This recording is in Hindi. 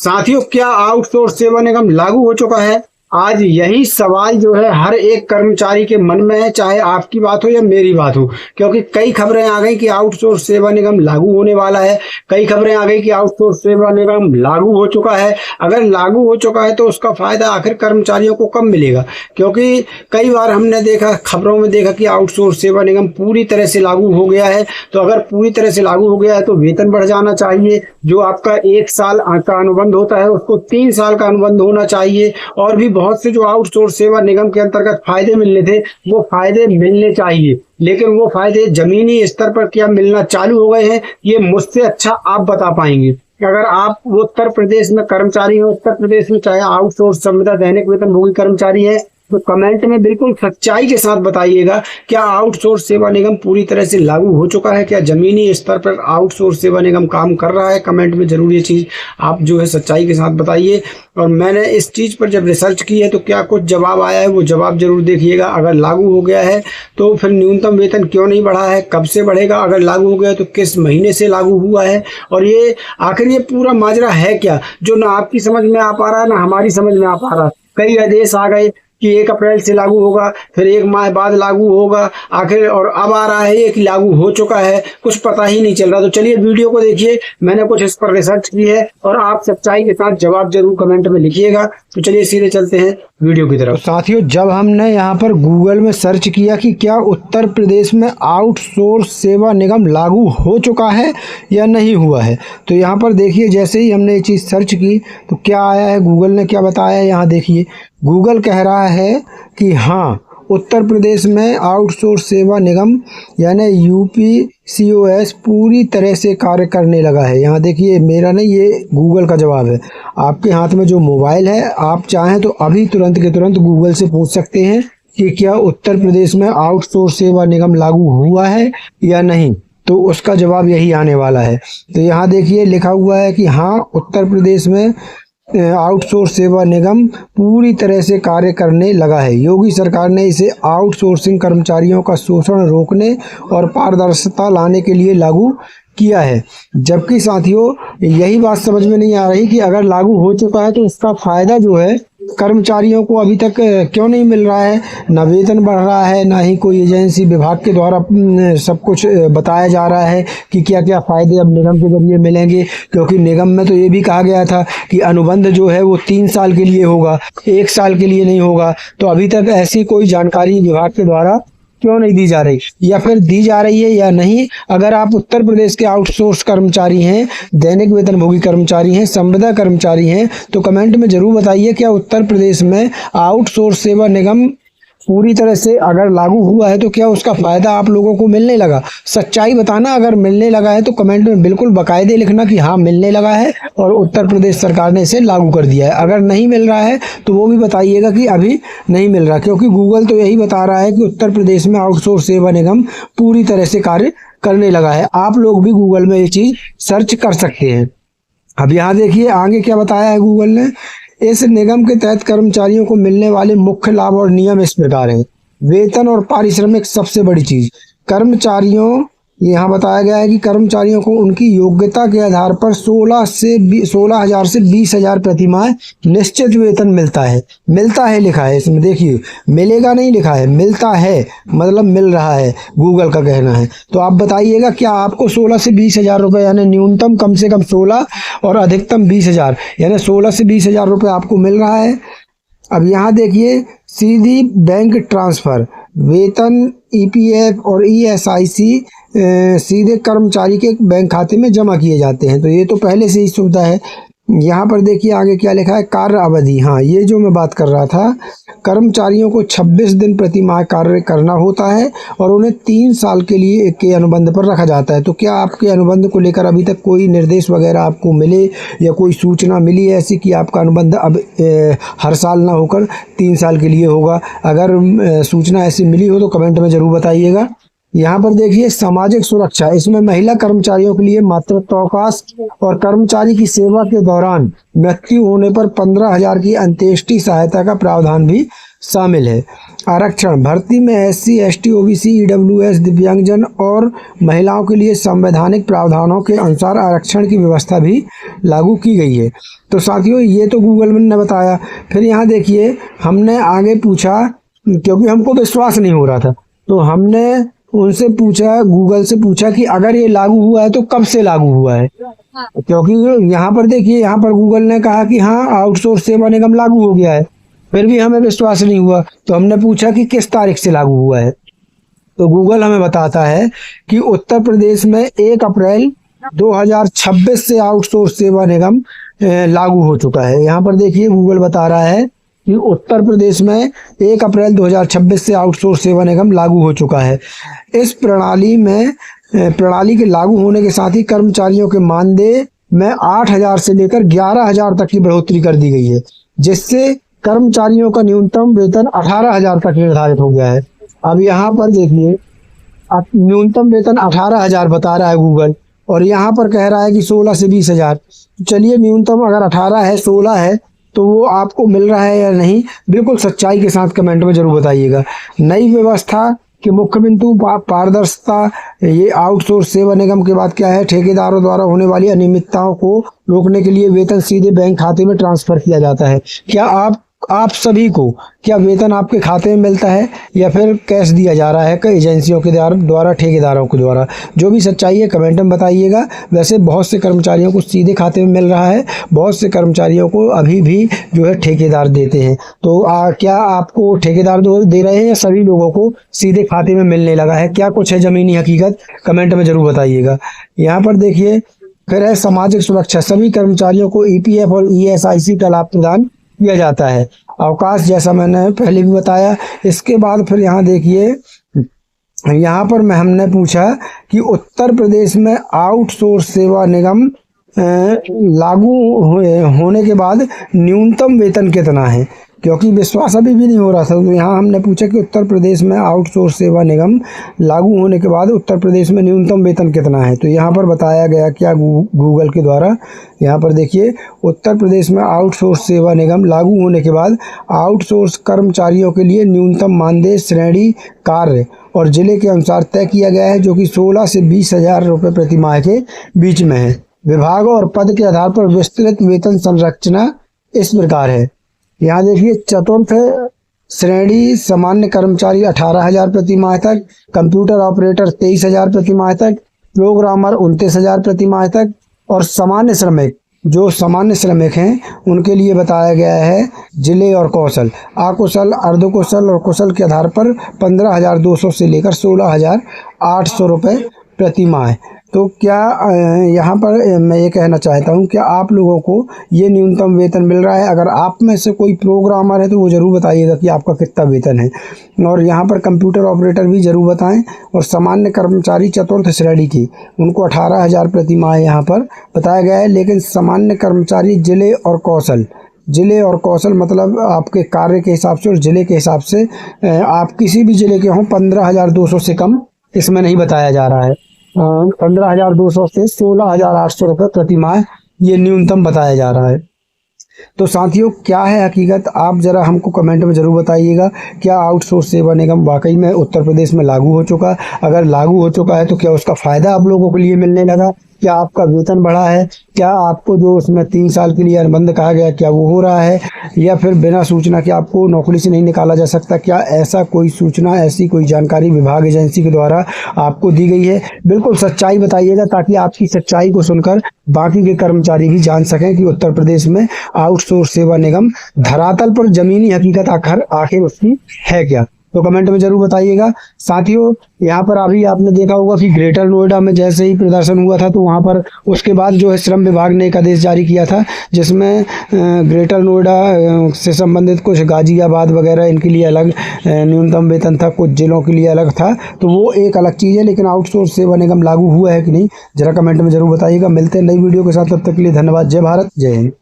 साथियों, क्या आउटसोर्स सेवा निगम लागू हो चुका है? आज यही सवाल जो है हर एक कर्मचारी के मन में है, चाहे आपकी बात हो या मेरी बात हो। क्योंकि कई खबरें आ गई कि आउटसोर्स सेवा निगम लागू होने वाला है, कई खबरें आ गई कि आउटसोर्स सेवा निगम लागू हो चुका है। अगर लागू हो चुका है तो उसका फायदा आखिर कर्मचारियों को कब मिलेगा? क्योंकि कई बार हमने देखा, खबरों में देखा कि आउटसोर्स सेवा निगम पूरी तरह से लागू हो गया है। तो अगर पूरी तरह से लागू हो गया है तो वेतन बढ़ जाना चाहिए। जो आपका 1 साल का अनुबंध होता है उसको 3 साल का अनुबंध होना चाहिए। और भी बहुत से जो आउटसोर्स सेवा निगम के अंतर्गत फायदे मिलने थे वो फायदे मिलने चाहिए, लेकिन वो फायदे जमीनी स्तर पर क्या मिलना चालू हो गए हैं, ये मुझसे अच्छा आप बता पाएंगे। अगर आप उत्तर प्रदेश में कर्मचारी हो, उत्तर प्रदेश में चाहे आउटसोर्स संविदा दैनिक वेतनभोगी कर्मचारी है, तो कमेंट में बिल्कुल सच्चाई के साथ बताइएगा, क्या आउटसोर्स सेवा निगम पूरी तरह से लागू हो चुका है? क्या जमीनी स्तर पर आउटसोर्स सेवा निगम काम कर रहा है? कमेंट में जरूर ये चीज आप जो है सच्चाई के साथ बताइए। और मैंने इस चीज पर जब रिसर्च की है तो क्या कुछ जवाब आया है, वो जवाब जरूर देखिएगा। अगर लागू हो गया है तो फिर न्यूनतम वेतन क्यों नहीं बढ़ा है, कब से बढ़ेगा? अगर लागू हो गया तो किस महीने से लागू हुआ है? और ये आखिर ये पूरा माजरा है क्या, जो ना आपकी समझ में आ पा रहा है ना हमारी समझ में आ पा रहा है। कई आदेश आ गए कि 1 अप्रैल से लागू होगा, फिर 1 माह बाद लागू होगा, आखिर और अब आ रहा है ये कि लागू हो चुका है, कुछ पता ही नहीं चल रहा। तो चलिए वीडियो को देखिए, मैंने कुछ इस पर रिसर्च की है और आप सच्चाई के साथ जवाब जरूर कमेंट में लिखिएगा। तो चलिए सीधे चलते हैं वीडियो की तरफ। तो साथियों, जब हमने यहाँ पर गूगल में सर्च किया कि क्या उत्तर प्रदेश में आउटसोर्स सेवा निगम लागू हो चुका है या नहीं हुआ है, तो यहाँ पर देखिए, जैसे ही हमने ये चीज़ सर्च की तो क्या आया है, गूगल ने क्या बताया है। यहाँ देखिए, गूगल कह रहा है कि हाँ, उत्तर प्रदेश में आउटसोर्स सेवा निगम यानी यूपीसीओएस पूरी तरह से कार्य करने लगा है। यहाँ देखिए, मेरा नहीं, ये गूगल का जवाब है। आपके हाथ में जो मोबाइल है, आप चाहें तो अभी तुरंत के तुरंत गूगल से पूछ सकते हैं कि क्या उत्तर प्रदेश में आउटसोर्स सेवा निगम लागू हुआ है या नहीं, तो उसका जवाब यही आने वाला है। तो यहाँ देखिए लिखा हुआ है कि हाँ, उत्तर प्रदेश में आउटसोर्स सेवा निगम पूरी तरह से कार्य करने लगा है। योगी सरकार ने इसे आउटसोर्सिंग कर्मचारियों का शोषण रोकने और पारदर्शिता लाने के लिए लागू किया है। जबकि साथियों, यही बात समझ में नहीं आ रही कि अगर लागू हो चुका है तो इसका फायदा जो है कर्मचारियों को अभी तक क्यों नहीं मिल रहा है। ना वेतन बढ़ रहा है, ना ही कोई एजेंसी विभाग के द्वारा सब कुछ बताया जा रहा है कि क्या क्या फायदे अब निगम के जरिए मिलेंगे। क्योंकि निगम में तो ये भी कहा गया था कि अनुबंध जो है वो 3 साल के लिए होगा, 1 साल के लिए नहीं होगा। तो अभी तक ऐसी कोई जानकारी विभाग के द्वारा क्यों नहीं दी जा रही, या फिर दी जा रही है या नहीं। अगर आप उत्तर प्रदेश के आउटसोर्स कर्मचारी हैं, दैनिक वेतनभोगी कर्मचारी हैं, संविदा कर्मचारी हैं, तो कमेंट में जरूर बताइए, क्या उत्तर प्रदेश में आउटसोर्स सेवा निगम पूरी तरह से अगर लागू हुआ है तो क्या उसका फायदा आप लोगों को मिलने लगा। सच्चाई बताना, अगर मिलने लगा है तो कमेंट में बिल्कुल बाकायदे लिखना कि हाँ, मिलने लगा है और उत्तर प्रदेश सरकार ने इसे लागू कर दिया है। अगर नहीं मिल रहा है तो वो भी बताइएगा कि अभी नहीं मिल रहा, क्योंकि गूगल तो यही बता रहा है कि उत्तर प्रदेश में आउटसोर्स सेवा निगम पूरी तरह से कार्य करने लगा है। आप लोग भी गूगल में ये चीज सर्च कर सकते हैं। अब यहाँ देखिए आगे क्या बताया है गूगल ने। इस निगम के तहत कर्मचारियों को मिलने वाले मुख्य लाभ और नियम इस प्रकार हैं। वेतन और पारिश्रमिक सबसे बड़ी चीज। कर्मचारियों, यहाँ बताया गया है कि कर्मचारियों को उनकी योग्यता के आधार पर 16,000 से 20,000 प्रति माह निश्चित वेतन मिलता है। मिलता है लिखा है इसमें, देखिए, मिलेगा नहीं लिखा है, मिलता है, मतलब मिल रहा है, गूगल का कहना है। तो आप बताइएगा, क्या आपको 16 से 20,000 रुपये, यानी न्यूनतम कम से कम 16 और अधिकतम 20,000, यानी 16 से 20,000 रुपये आपको मिल रहा है। अब यहाँ देखिए, सीधी बैंक ट्रांसफर, वेतन, ईपीएफ और ईएसआईसी सीधे कर्मचारी के बैंक खाते में जमा किए जाते हैं। तो ये तो पहले से ही सुविधा है। यहाँ पर देखिए आगे क्या लिखा है, कार्य अवधि। हाँ, ये जो मैं बात कर रहा था, कर्मचारियों को 26 दिन प्रति माह कार्य करना होता है और उन्हें 3 साल के लिए के अनुबंध पर रखा जाता है। तो क्या आपके अनुबंध को लेकर अभी तक कोई निर्देश वगैरह आपको मिले या कोई सूचना मिली ऐसी कि आपका अनुबंध अब हर साल ना होकर 3 साल के लिए होगा? अगर सूचना ऐसी मिली हो तो कमेंट में ज़रूर बताइएगा। यहाँ पर देखिए, सामाजिक सुरक्षा, इसमें महिला कर्मचारियों के लिए मातृत्व अवकाश और कर्मचारी की सेवा के दौरान मृत्यु होने पर 15,000 की अंत्येष्टि सहायता का प्रावधान भी शामिल है। आरक्षण भर्ती में SC, ST, OBC, EWS, दिव्यांगजन और महिलाओं के लिए संवैधानिक प्रावधानों के अनुसार आरक्षण की व्यवस्था भी लागू की गई है। तो साथियों, ये तो गूगल ने बताया। फिर यहाँ देखिए, हमने आगे पूछा, क्योंकि हमको विश्वास नहीं हो रहा था, तो हमने उनसे पूछा, गूगल से पूछा कि अगर ये लागू हुआ है तो कब से लागू हुआ है। क्योंकि यहाँ पर देखिए, यहाँ पर गूगल ने कहा कि हाँ, आउटसोर्स सेवा निगम लागू हो गया है, फिर भी हमें विश्वास नहीं हुआ। तो हमने पूछा कि किस तारीख से लागू हुआ है, तो गूगल हमें बताता है कि उत्तर प्रदेश में 1 अप्रैल 2026 से आउटसोर्स सेवा निगम लागू हो चुका है। यहाँ पर देखिए, गूगल बता रहा है कि उत्तर प्रदेश में 1 अप्रैल 2026 से आउटसोर्स सेवा निगम लागू हो चुका है। इस प्रणाली के लागू होने के साथ ही कर्मचारियों के मानदेय में 8,000 से लेकर 11,000 तक की बढ़ोतरी कर दी गई है, जिससे कर्मचारियों का न्यूनतम वेतन 18,000 तक निर्धारित हो गया है। अब यहाँ पर देखिए, न्यूनतम वेतन 18,000 बता रहा है गूगल, और यहाँ पर कह रहा है कि 16 से 20,000। चलिए, न्यूनतम अगर 18 है, 16 है, तो वो आपको मिल रहा है या नहीं, बिल्कुल सच्चाई के साथ कमेंट में जरूर बताइएगा। नई व्यवस्था के मुख्य बिंदु पारदर्शिता। ये आउटसोर्स सेवा निगम के बाद क्या है, ठेकेदारों द्वारा होने वाली अनियमितताओं को रोकने के लिए वेतन सीधे बैंक खाते में ट्रांसफर किया जाता है। क्या आप सभी को क्या वेतन आपके खाते में मिलता है या फिर कैश दिया जा रहा है कई एजेंसियों के द्वारा, ठेकेदारों के द्वारा? जो भी सच्चाई है कमेंट में बताइएगा। वैसे बहुत से कर्मचारियों को सीधे खाते में मिल रहा है, बहुत से कर्मचारियों को अभी भी जो है ठेकेदार देते हैं। तो क्या आपको ठेकेदार दे रहे हैं या सभी लोगों को सीधे खाते में मिलने लगा है? क्या कुछ है ज़मीनी हकीकत, कमेंट में ज़रूर बताइएगा। यहाँ पर देखिए, फिर है सामाजिक सुरक्षा। सभी कर्मचारियों को EPF और ESIC का लाभ प्रदान किया जाता है। अवकाश, जैसा मैंने पहले भी बताया। इसके बाद फिर यहाँ देखिए, यहाँ पर हमने पूछा कि उत्तर प्रदेश में आउटसोर्स सेवा निगम लागू होने के बाद न्यूनतम वेतन कितना है, क्योंकि विश्वास अभी भी नहीं हो रहा था। तो यहाँ हमने पूछा कि उत्तर प्रदेश में आउटसोर्स सेवा निगम लागू होने के बाद उत्तर प्रदेश में न्यूनतम वेतन कितना है। तो यहाँ पर बताया गया क्या गूगल के द्वारा, यहाँ पर देखिए, उत्तर प्रदेश में आउटसोर्स सेवा निगम लागू होने के बाद आउटसोर्स कर्मचारियों के लिए न्यूनतम मानदेय श्रेणी, कार्य और जिले के अनुसार तय किया गया है, जो कि 16 से 20,000 रुपये प्रति माह के बीच में है। विभाग और पद के आधार पर विस्तृत वेतन संरचना इस प्रकार है। यहाँ देखिए, चतुर्थ श्रेणी सामान्य कर्मचारी 18,000 प्रति माह तक, कंप्यूटर ऑपरेटर 23,000 प्रति माह तक, प्रोग्रामर 29,000 प्रति माह तक, और सामान्य श्रमिक, जो सामान्य श्रमिक हैं उनके लिए बताया गया है जिले और कौशल, अकुशल, अर्धकुशल और कुशल के आधार पर 15,200 से लेकर 16,800 रुपये प्रति माह। तो क्या यहाँ पर मैं ये कहना चाहता हूँ, क्या आप लोगों को ये न्यूनतम वेतन मिल रहा है? अगर आप में से कोई प्रोग्रामर है तो वो ज़रूर बताइएगा कि आपका कितना वेतन है। और यहाँ पर कंप्यूटर ऑपरेटर भी ज़रूर बताएं। और सामान्य कर्मचारी चतुर्थ श्रेणी की, उनको 18,000 प्रति माह यहाँ पर बताया गया है। लेकिन सामान्य कर्मचारी जिले और कौशल मतलब आपके कार्य के हिसाब से और ज़िले के हिसाब से, आप किसी भी ज़िले के हों, 15,200 से कम इसमें नहीं बताया जा रहा है। 15,200 से 16,800 रुपये प्रति माह ये न्यूनतम बताया जा रहा है। तो साथियों, क्या है हकीकत, आप ज़रा हमको कमेंट में ज़रूर बताइएगा। क्या आउटसोर्स सेवा निगम वाकई में उत्तर प्रदेश में लागू हो चुका? अगर लागू हो चुका है तो क्या उसका फ़ायदा आप लोगों के लिए मिलने लगा? क्या आपका वेतन बढ़ा है? क्या आपको जो उसमें 3 साल के लिए अनुबंध कहा गया, क्या वो हो रहा है? या फिर बिना सूचना के आपको नौकरी से नहीं निकाला जा सकता? क्या ऐसा कोई सूचना, ऐसी कोई जानकारी विभाग, एजेंसी के द्वारा आपको दी गई है? बिल्कुल सच्चाई बताइएगा, ताकि आपकी सच्चाई को सुनकर बाकी के कर्मचारी भी जान सकें कि उत्तर प्रदेश में आउटसोर्स सेवा निगम धरातल पर ज़मीनी हकीकत आखिर उसकी है क्या। तो कमेंट में ज़रूर बताइएगा। साथियों, यहाँ पर अभी आपने देखा होगा कि ग्रेटर नोएडा में जैसे ही प्रदर्शन हुआ था, तो वहाँ पर उसके बाद जो है श्रम विभाग ने एक आदेश जारी किया था, जिसमें ग्रेटर नोएडा से संबंधित कुछ गाजियाबाद वगैरह इनके लिए अलग न्यूनतम वेतन था, कुछ जिलों के लिए अलग था। तो वो एक अलग चीज़ है। लेकिन आउटसोर्स सेवा निगम लागू हुआ है कि नहीं, ज़रा कमेंट में ज़रूर बताइएगा। मिलते हैं नई वीडियो के साथ, तब तक के लिए धन्यवाद। जय भारत, जय हिंद।